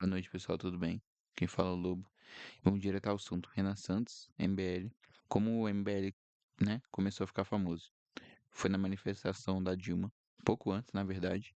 Boa noite, pessoal, tudo bem? Quem fala é o Lobo. Vamos direto ao assunto. Renan Santos, MBL. Como o MBL, né, começou a ficar famoso? Foi na manifestação da Dilma, pouco antes, na verdade,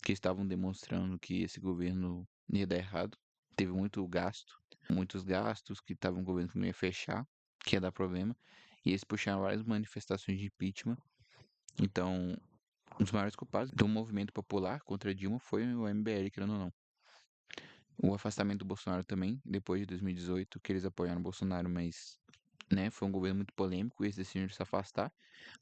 que estavam demonstrando que esse governo ia dar errado. Teve muito gasto, muitos gastos, que estavam um governo que não ia fechar, que ia dar problema. E eles puxaram várias manifestações de impeachment. Então, um dos maiores culpados do movimento popular contra a Dilma foi o MBL, querendo ou não. O afastamento do Bolsonaro também, depois de 2018, que eles apoiaram o Bolsonaro, mas, né, foi um governo muito polêmico e eles decidiram se afastar.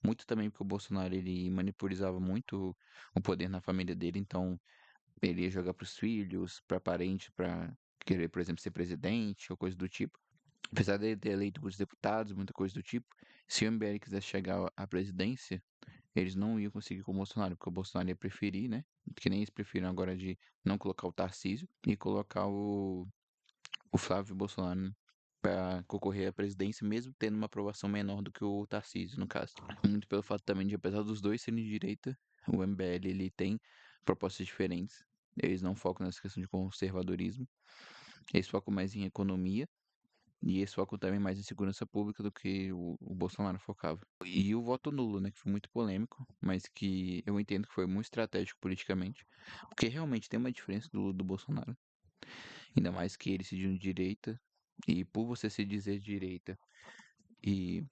Muito também porque o Bolsonaro, ele manipulava muito o poder na família dele, então ele ia jogar pros filhos, pra parentes, pra querer, por exemplo, ser presidente ou coisa do tipo. Apesar de ele ter eleito muitos deputados, muita coisa do tipo, se o MBL quisesse chegar à presidência, eles não iam conseguir com o Bolsonaro, porque o Bolsonaro ia preferir, né? Que nem eles preferiram agora de não colocar o Tarcísio e colocar o Flávio Bolsonaro, né, para concorrer à presidência, mesmo tendo uma aprovação menor do que o Tarcísio, no caso. Muito pelo fato também de, apesar dos dois serem de direita, o MBL ele tem propostas diferentes. Eles não focam nessa questão de conservadorismo, eles focam mais em economia e eles focam também mais em segurança pública do que o Bolsonaro focava. E o voto nulo, né, que foi muito polêmico, mas que eu entendo que foi muito estratégico politicamente, porque realmente tem uma diferença do Bolsonaro. Ainda mais que ele se diz de direita, e por você se dizer direita e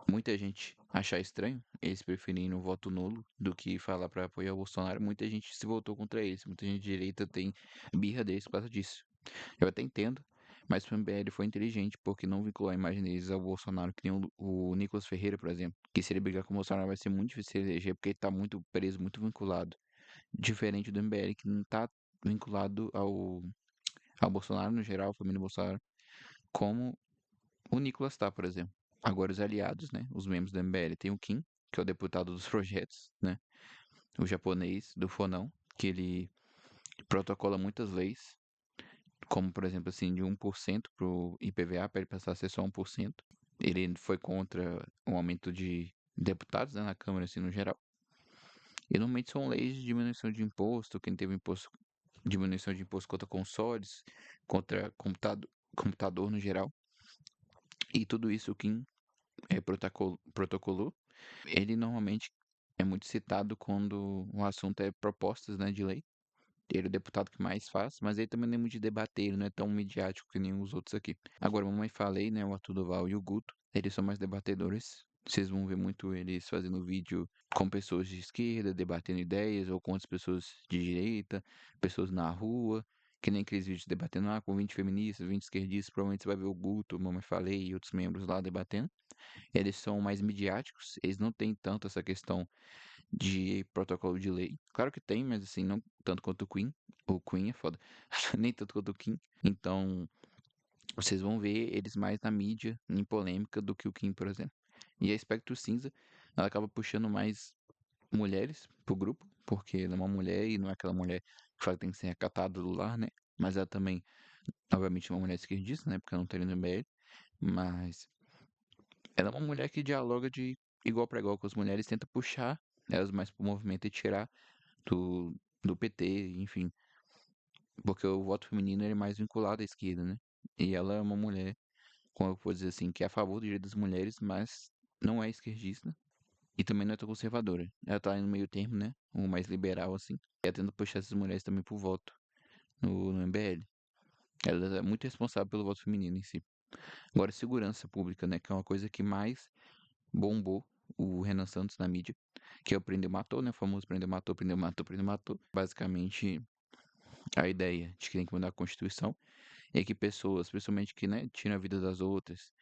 muita gente achar estranho, eles preferindo o voto nulo do que falar para apoiar o Bolsonaro, muita gente se voltou contra eles. Muita gente de direita tem birra deles por causa disso. Eu até entendo, mas o MBL foi inteligente porque não vinculou a imagem deles ao Bolsonaro, que nem o Nicolas Ferreira, por exemplo. Que se ele brigar com o Bolsonaro vai ser muito difícil eleger porque ele tá muito preso, muito vinculado. Diferente do MBL, que não tá vinculado ao Bolsonaro no geral, a família Bolsonaro, como o Nicolas tá, por exemplo. Agora os aliados, né? Os membros do MBL. Tem o Kim, que é o deputado dos projetos, né? O japonês do Fonão, que ele protocola muitas leis, como por exemplo assim, de 1% pro IPVA, para ele passar a ser só 1%. Ele foi contra o aumento de deputados, né, na Câmara, assim, no geral. E normalmente são leis de diminuição de imposto, quem teve imposto, diminuição de imposto contra consoles, contra computador no geral. E tudo isso o Kim protocolou. Ele normalmente é muito citado quando o assunto é propostas, né, de lei. Ele é o deputado que mais faz, mas ele também não é muito de debater, ele não é tão midiático que nem os outros aqui. Agora, mamãe falei, né, o Arthur Duval e o Guto, eles são mais debatedores. Vocês vão ver muito eles fazendo vídeo com pessoas de esquerda, debatendo ideias, ou com outras pessoas de direita, pessoas na rua, que nem aqueles vídeos debatendo, com 20 feministas, 20 esquerdistas, provavelmente você vai ver o Guto, mamãe falei, e outros membros lá debatendo. Eles são mais midiáticos, eles não têm tanto essa questão de protocolo de lei. Claro que tem, mas assim, não tanto quanto o Queen. O Queen é foda. Nem tanto quanto o Kim. Então, vocês vão ver eles mais na mídia, em polêmica, do que o Kim, por exemplo. E a Espectro Cinza, ela acaba puxando mais mulheres pro grupo, porque ela é uma mulher e não é aquela mulher que fala que tem que ser acatada do lar, né? Mas ela também, obviamente, é uma mulher esquerdista, né? Porque ela não tem no MBL. Mas ela é uma mulher que dialoga de igual para igual com as mulheres, tenta puxar elas mais pro movimento e tirar do PT, enfim. Porque o voto feminino ele é mais vinculado à esquerda, né? E ela é uma mulher, como eu vou dizer assim, que é a favor do direito das mulheres, mas não é esquerdista e também não é tão conservadora. Ela tá aí no meio termo, né? O mais liberal, assim. E ela tenta puxar essas mulheres também pro voto no MBL. Ela é muito responsável pelo voto feminino em si. Agora, segurança pública, né? Que é uma coisa que mais bombou o Renan Santos na mídia, que é o Prendeu Matou, né? O famoso Prendeu Matou, Prendeu Matou, Prendeu Matou. Basicamente, a ideia de que tem que mudar a Constituição é que pessoas, principalmente que, né, tiram a vida das outras,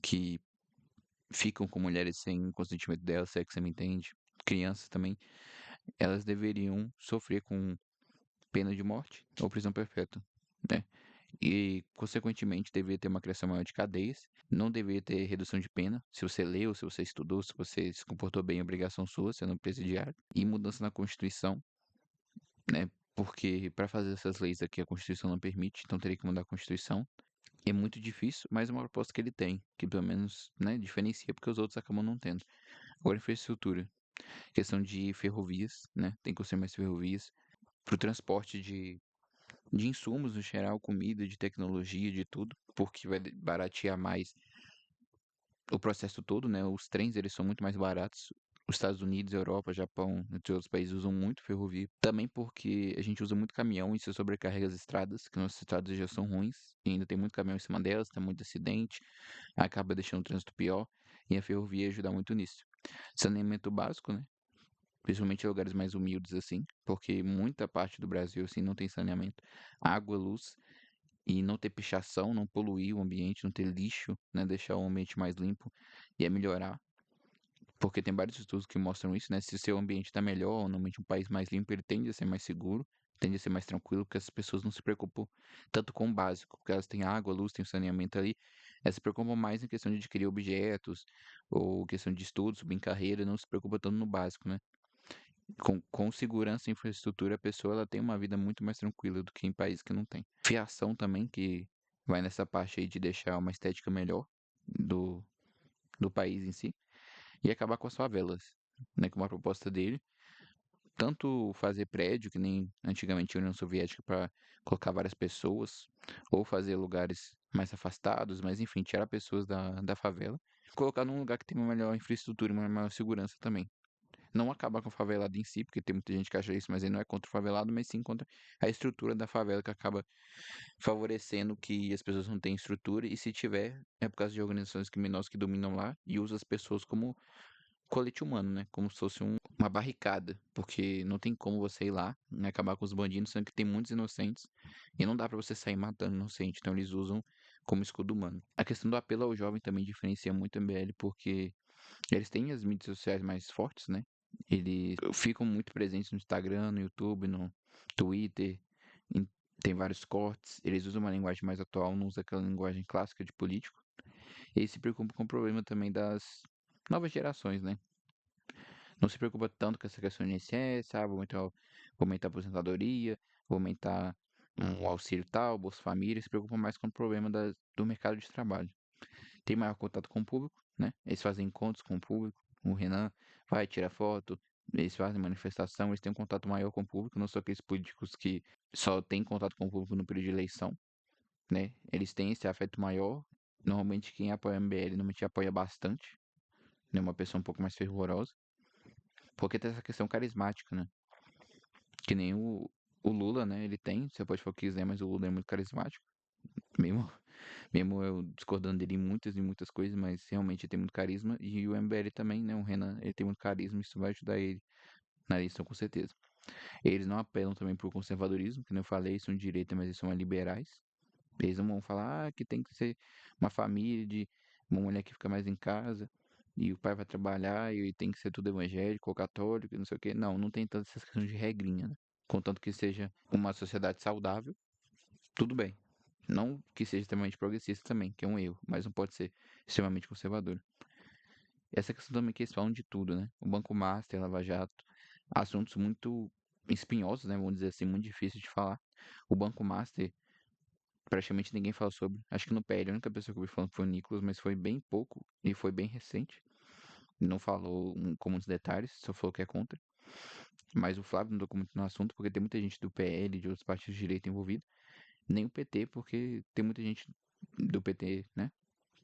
que ficam com mulheres sem consentimento delas, se é que você me entende, crianças também, elas deveriam sofrer com pena de morte ou prisão perpétua, né? E, consequentemente, deveria ter uma criação maior de cadeias, não deveria ter redução de pena. Se você leu, se você estudou, se você se comportou bem, é obrigação sua, sendo presidiário. E mudança na Constituição, né? Porque para fazer essas leis aqui a Constituição não permite, então teria que mudar a Constituição. É muito difícil, mas é uma proposta que ele tem, que pelo menos, né, diferencia porque os outros acabam não tendo. Agora, infraestrutura, questão de ferrovias, né? Tem que construir mais ferrovias para o transporte de insumos no geral, comida, de tecnologia, de tudo, porque vai baratear mais o processo todo, né? Os trens, eles são muito mais baratos. Os Estados Unidos, Europa, Japão, entre outros países usam muito ferrovia. Também porque a gente usa muito caminhão e isso sobrecarrega as estradas, que nossas estradas já são ruins, e ainda tem muito caminhão em cima delas, tem muito acidente, acaba deixando o trânsito pior, e a ferrovia ajuda muito nisso. Saneamento básico, né? Principalmente em lugares mais humildes, assim, porque muita parte do Brasil, assim, não tem saneamento. Água, luz, e não ter pichação, não poluir o ambiente, não ter lixo, né? Deixar o ambiente mais limpo e é melhorar. Porque tem vários estudos que mostram isso, né? Se o seu ambiente está melhor, normalmente um país mais limpo, ele tende a ser mais seguro, tende a ser mais tranquilo, porque as pessoas não se preocupam tanto com o básico, porque elas têm água, luz, têm saneamento ali. Elas se preocupam mais em questão de adquirir objetos, ou questão de estudos, subir em carreira, não se preocupa tanto no básico, né? Com segurança e infraestrutura, a pessoa ela tem uma vida muito mais tranquila do que em países que não tem. Fiação também, que vai nessa parte aí de deixar uma estética melhor do, do país em si, e acabar com as favelas, né? Com uma proposta dele, tanto fazer prédio, que nem antigamente a União Soviética, para colocar várias pessoas, ou fazer lugares mais afastados, mas enfim, tirar pessoas da favela, colocar num lugar que tem uma melhor infraestrutura e uma maior segurança também. Não acabar com o favelado em si, porque tem muita gente que acha isso, mas ele não é contra o favelado, mas sim contra a estrutura da favela, que acaba favorecendo que as pessoas não tenham estrutura, e se tiver, é por causa de organizações criminosas que dominam lá e usam as pessoas como colete humano, né? Como se fosse uma barricada, porque não tem como você ir lá, né, acabar com os bandidos, sendo que tem muitos inocentes, e não dá pra você sair matando inocente, então eles usam como escudo humano. A questão do apelo ao jovem também diferencia muito o MBL, porque eles têm as mídias sociais mais fortes, né? Eles ficam muito presentes no Instagram, no YouTube, no Twitter, em- tem vários cortes. Eles usam uma linguagem mais atual, não usam aquela linguagem clássica de político. E eles se preocupam com o problema também das novas gerações, né? Não se preocupa tanto com essa questão de INSS, vou aumentar a aposentadoria, vou aumentar o auxílio tal, Bolsa Família, se preocupa mais com o problema do mercado de trabalho. Tem maior contato com o público, né? Eles fazem encontros com o público. O Renan vai tirar foto, eles fazem manifestação, eles têm um contato maior com o público, não são aqueles políticos que só têm contato com o público no período de eleição, né? Eles têm esse afeto maior. Normalmente quem apoia o MBL normalmente apoia bastante, né? Uma pessoa um pouco mais fervorosa, porque tem essa questão carismática, né? Que nem o Lula, né? Ele tem, você pode falar o que quiser, mas o Lula é muito carismático. Mesmo Mesmo eu discordando dele em muitas e muitas coisas, mas realmente ele tem muito carisma. E o MBL também, né? O Renan, ele tem muito carisma, isso vai ajudar ele na eleição, com certeza. Eles não apelam também pro conservadorismo, que nem eu falei, são de direita, mas eles são liberais. Eles não vão falar que tem que ser uma família de uma mulher que fica mais em casa e o pai vai trabalhar e tem que ser tudo evangélico ou católico, e não sei o quê. Não, não tem tantas essas questões de regrinha, né? Contanto que seja uma sociedade saudável, tudo bem. Não que seja extremamente progressista também, que é um erro, mas não pode ser extremamente conservador. Essa questão também que eles falam de tudo, né? O Banco Master, Lava Jato, assuntos muito espinhosos, né? Vamos dizer assim, muito difíceis de falar. O Banco Master, praticamente ninguém fala sobre. Acho que no PL a única pessoa que eu vi falando foi o Nicolas, mas foi bem pouco e foi bem recente. Não falou com muitos detalhes, só falou que é contra. Mas o Flávio não tocou muito no assunto, porque tem muita gente do PL e de outros partidos de direita envolvida. Nem o PT, porque tem muita gente do PT, né?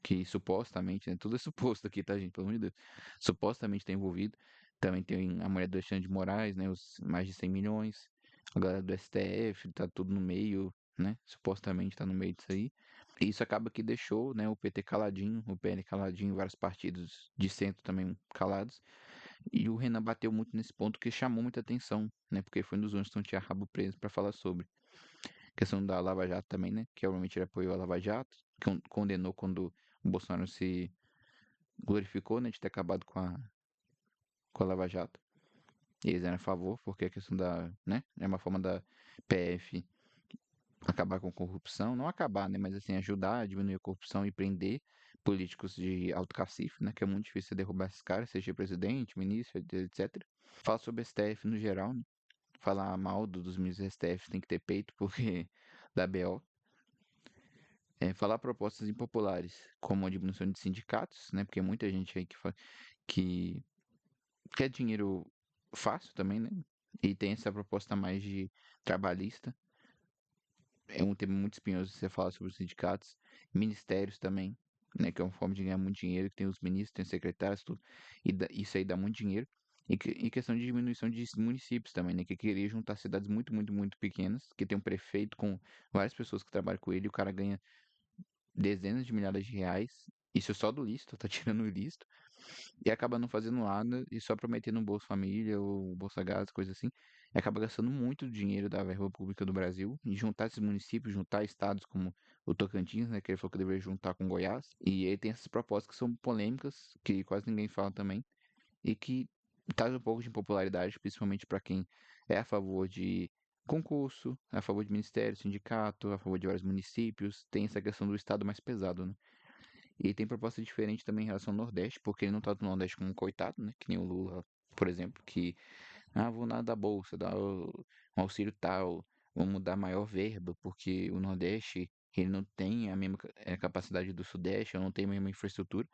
Que supostamente, né? Tudo é suposto aqui, tá, gente? Pelo amor de Deus. Supostamente está envolvido. Também tem a mulher do Alexandre de Moraes, né? Os mais de 100 milhões. A galera do STF, tá tudo no meio, né? Supostamente tá no meio disso aí. E isso acaba que deixou, né, o PT caladinho, o PL caladinho, vários partidos de centro também calados. E o Renan bateu muito nesse ponto que chamou muita atenção, né? Porque foi um dos únicos que não tinha rabo preso para falar sobre. Questão da Lava Jato também, né? Que obviamente ele apoiou a Lava Jato, condenou quando o Bolsonaro se glorificou, né, de ter acabado com a Lava Jato. Eles eram a favor, porque a questão da, né, é uma forma da PF acabar com a corrupção, não acabar, né, mas assim, ajudar a diminuir a corrupção e prender políticos de alto cacife, né, que é muito difícil derrubar esses caras, seja presidente, ministro, etc. Fala sobre STF no geral, né, falar mal dos ministros do STF tem que ter peito, porque da BO. Falar propostas impopulares, como a diminuição de sindicatos, né, porque muita gente aí que quer dinheiro fácil também, né? E tem essa proposta mais de trabalhista. é um tema muito espinhoso você falar sobre os sindicatos, ministérios também, né, que é uma forma de ganhar muito dinheiro, que tem os ministros, tem os secretários, tudo, isso aí dá muito dinheiro. E questão de diminuição de municípios também, né, que queria juntar cidades muito, muito, muito pequenas, que tem um prefeito com várias pessoas que trabalham com ele, e o cara ganha dezenas de milhares de reais, isso só do listo, tá tirando o listo, e acaba não fazendo nada e só prometendo um Bolsa Família ou Bolsa Gás, coisa assim. E acaba gastando muito dinheiro da verba pública do Brasil e juntar esses municípios, juntar estados como o Tocantins, né, que ele falou que deveria juntar com Goiás. E aí tem essas propostas que são polêmicas, que quase ninguém fala também, e que traz um pouco de impopularidade, principalmente para quem é a favor de concurso, a favor de ministério, sindicato, a favor de vários municípios. Tem essa questão do estado mais pesado, né? E tem proposta diferente também em relação ao Nordeste, porque ele não trata o Nordeste como um coitado, né? Que nem o Lula, por exemplo, que, vou nada da bolsa, dar um auxílio tal, vamos dar maior verba, porque o Nordeste, ele não tem a mesma capacidade do Sudeste, ou não tem a mesma infraestrutura.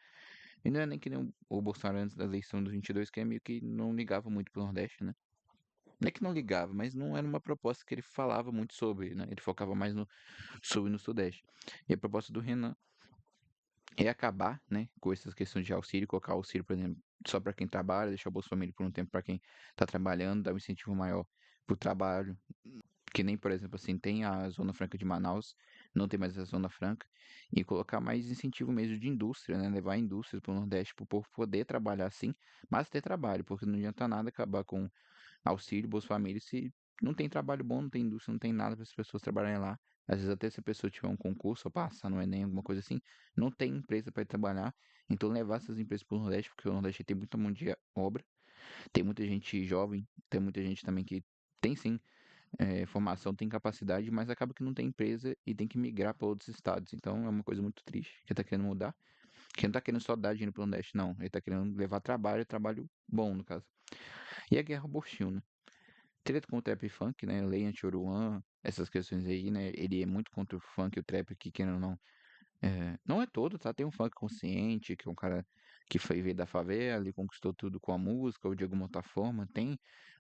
E não é nem que nem o Bolsonaro antes da eleição dos 22, que é meio que não ligava muito pro Nordeste, né? Não é que não ligava, mas não era uma proposta que ele falava muito sobre, né? Ele focava mais no Sul e no Sudeste. E a proposta do Renan é acabar, né, com essas questões de auxílio, colocar auxílio, por exemplo, só para quem trabalha, deixar o Bolsa Família por um tempo para quem está trabalhando, dar um incentivo maior para o trabalho, que nem, por exemplo, assim, tem a Zona Franca de Manaus, não tem mais a Zona Franca, e colocar mais incentivo mesmo de indústria, né, levar indústrias para o Nordeste para o povo poder trabalhar assim, mas ter trabalho, porque não adianta nada acabar com auxílio, Bolsa Família, se não tem trabalho bom, não tem indústria, não tem nada para as pessoas trabalharem lá. Às vezes até se a pessoa tiver um concurso ou passar no Enem, alguma coisa assim, não tem empresa para ir trabalhar. Então levar essas empresas para o Nordeste, porque o Nordeste tem muita mão de obra, tem muita gente jovem, tem muita gente também que tem sim formação, tem capacidade, mas acaba que não tem empresa e tem que migrar para outros estados. Então é uma coisa muito triste que está querendo mudar. Que não está querendo só dar dinheiro para o Nordeste, não. Ele está querendo levar trabalho, trabalho bom, no caso. E a guerra Bostil, né? Treta com o trap funk, né? Lei anti-Oruan, essas questões aí, né? Ele é muito contra o funk e o trap, que querendo ou não. Não é todo, tá? Tem um funk consciente, que é um cara que foi veio da favela e conquistou tudo com a música, ou de alguma outra forma. Tem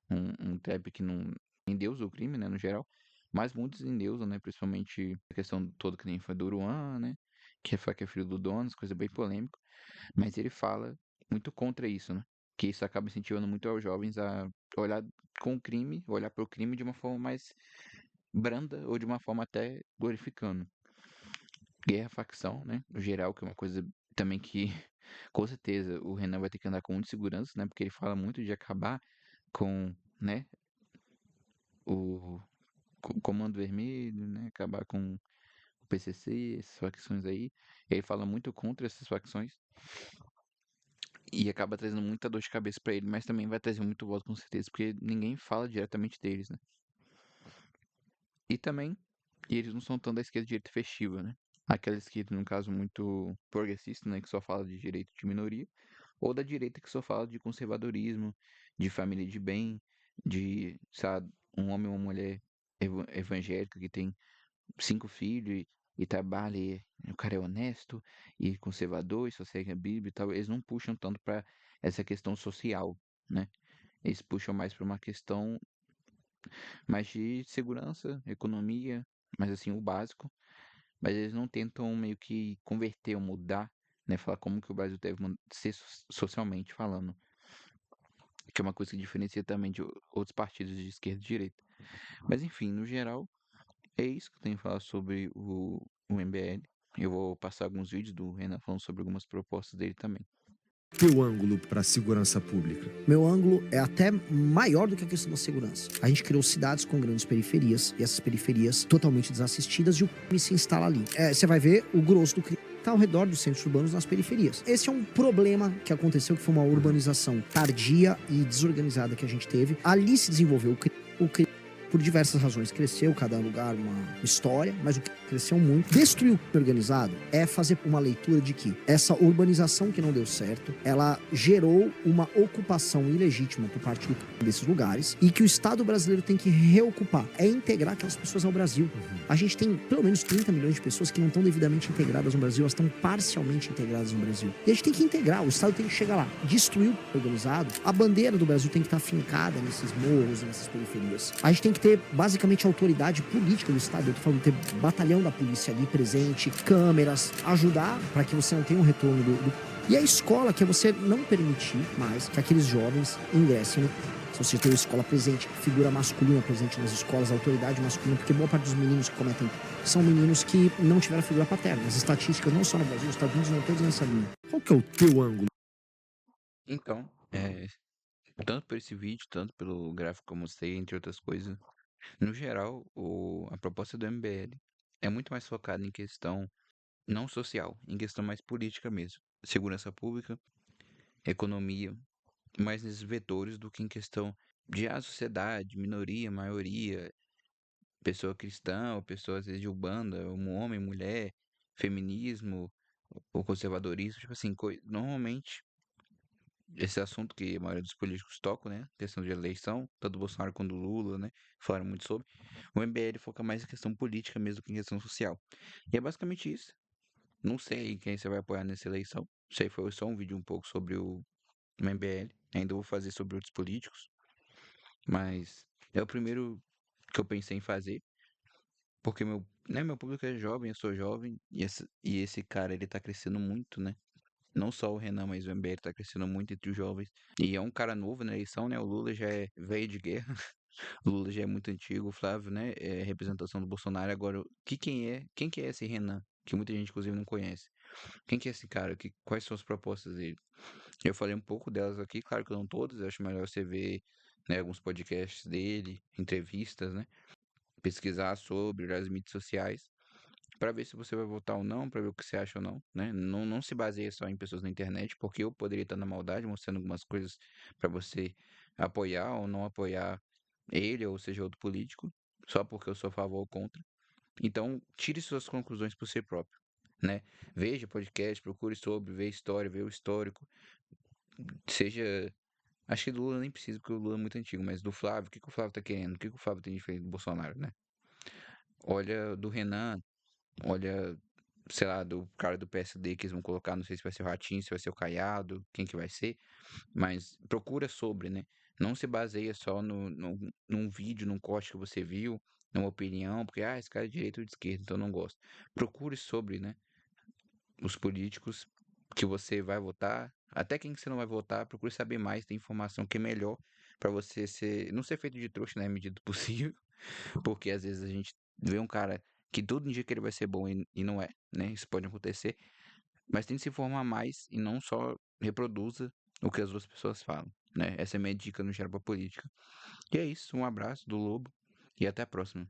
um trap que não endeusa o crime, né? No geral. Mas muitos endeusam, né? Principalmente a questão toda que nem foi do Oruan, né? Que é filho do Donos, coisa bem polêmica. Mas ele fala muito contra isso, né? Que isso acaba incentivando muito aos jovens a olhar com o crime, olhar para o crime de uma forma mais branda ou de uma forma até glorificando. Guerra, facção, né? No geral, que é uma coisa também que, com certeza, o Renan vai ter que andar com muita segurança, né? Porque ele fala muito de acabar com, né? O Comando Vermelho, né? Acabar com o PCC, essas facções aí. Ele fala muito contra essas facções. E acaba trazendo muita dor de cabeça pra ele, mas também vai trazer muito voto com certeza, porque ninguém fala diretamente deles, né? E também, eles não são tão da esquerda direita festiva, né? Aquela esquerda, no caso, muito progressista, né? Que só fala de direito de minoria, ou da direita que só fala de conservadorismo, de família de bem, de, sabe, um homem ou uma mulher evangélica que tem 5 filhos e trabalha e o cara é honesto e conservador e só segue a Bíblia e tal, eles não puxam tanto para essa questão social, né? Eles puxam mais para uma questão mais de segurança, economia, mas assim, o básico. Mas eles não tentam meio que converter ou mudar, né? Falar como que o Brasil deve ser socialmente falando. Que é uma coisa que diferencia também de outros partidos de esquerda e direita. Mas enfim, no geral, é isso que eu tenho a falar sobre o MBL. Eu vou passar alguns vídeos do Renan falando sobre algumas propostas dele também. Teu ângulo para a segurança pública? Meu ângulo é até maior do que a questão da segurança. A gente criou cidades com grandes periferias, e essas periferias totalmente desassistidas, e o crime se instala ali. Você vai ver o grosso do crime está ao redor dos centros urbanos, nas periferias. Esse é um problema que aconteceu, que foi uma urbanização tardia e desorganizada que a gente teve. Ali se desenvolveu o crime. Por diversas razões, cresceu, cada lugar uma história, mas o que cresceu muito. Destruir o crime organizado é fazer uma leitura de que essa urbanização que não deu certo, ela gerou uma ocupação ilegítima por parte desses lugares, e que o Estado brasileiro tem que reocupar, é integrar aquelas pessoas ao Brasil. A gente tem pelo menos 30 milhões de pessoas que não estão devidamente integradas no Brasil, elas estão parcialmente integradas no Brasil. E a gente tem que integrar, o Estado tem que chegar lá, destruir o crime organizado, a bandeira do Brasil tem que estar fincada nesses morros, nessas periferias. A gente tem que ter basicamente autoridade política do Estado. Eu tô falando ter batalhão da polícia ali presente, câmeras, ajudar para que você não tenha um retorno E a escola, que é você não permitir mais que aqueles jovens ingressem no. Se você tem uma escola presente, figura masculina presente nas escolas, autoridade masculina, porque boa parte dos meninos que cometem são meninos que não tiveram figura paterna. As estatísticas, não só no Brasil, os Estados Unidos não todos nessa linha. Qual que é o teu ângulo? Então, tanto por esse vídeo, tanto pelo gráfico que eu mostrei, entre outras coisas, no geral, a proposta do MBL é muito mais focada em questão não social, em questão mais política mesmo. Segurança pública, economia, mais nesses vetores do que em questão de a sociedade, minoria, maioria, pessoa cristã, ou pessoa às vezes de Umbanda, um homem, mulher, feminismo, ou conservadorismo, tipo assim, normalmente esse assunto que a maioria dos políticos tocam, né? Questão de eleição, tanto do Bolsonaro quanto do Lula, né? Falaram muito sobre. O MBL foca mais em questão política mesmo que em questão social. E é basicamente isso. Não sei quem você vai apoiar nessa eleição. Isso aí foi só um vídeo um pouco sobre o MBL. Ainda vou fazer sobre outros políticos. Mas é o primeiro que eu pensei em fazer. Porque meu público é jovem, eu sou jovem. E esse cara, ele tá crescendo muito, né? Não só o Renan, mas o MBL tá crescendo muito entre os jovens. E é um cara novo na eleição, né? O Lula já é velho de guerra. O Lula já é muito antigo. O Flávio, né? É representação do Bolsonaro. Agora, quem que é esse Renan? Que muita gente, inclusive, não conhece. Quem que é esse cara? Quais são as propostas dele? Eu falei um pouco delas aqui, claro que não todas. Eu acho melhor você ver, né, alguns podcasts dele, entrevistas, né? Pesquisar sobre as mídias sociais para ver se você vai votar ou não, para ver o que você acha ou não, né? Não se baseie só em pessoas na internet, porque eu poderia estar na maldade mostrando algumas coisas para você apoiar ou não apoiar ele, ou seja, outro político, só porque eu sou a favor ou contra. Então, tire suas conclusões por si próprio, né? Veja podcast, procure sobre, vê história, vê o histórico, seja. Acho que do Lula nem precisa, porque o Lula é muito antigo, mas do Flávio, o que o Flávio tá querendo? O que o Flávio tem diferente do Bolsonaro, né? Olha do Renan, olha, sei lá, do cara do PSD que eles vão colocar, não sei se vai ser o Ratinho, se vai ser o Caiado, quem que vai ser, mas procura sobre, né? Não se baseia só num vídeo, num corte que você viu, numa opinião, porque, esse cara é de direita ou de esquerda, então eu não gosto. Procure sobre, né, os políticos que você vai votar, até quem que você não vai votar, procure saber mais, ter informação que é melhor para você não ser feito de trouxa, né, na medida do possível, porque às vezes a gente vê um cara que tudo indica que ele vai ser bom e não é, né? Isso pode acontecer. Mas tente se informar mais e não só reproduza o que as outras pessoas falam, né? Essa é a minha dica no geral pra política. E é isso, um abraço do Lobo e até a próxima.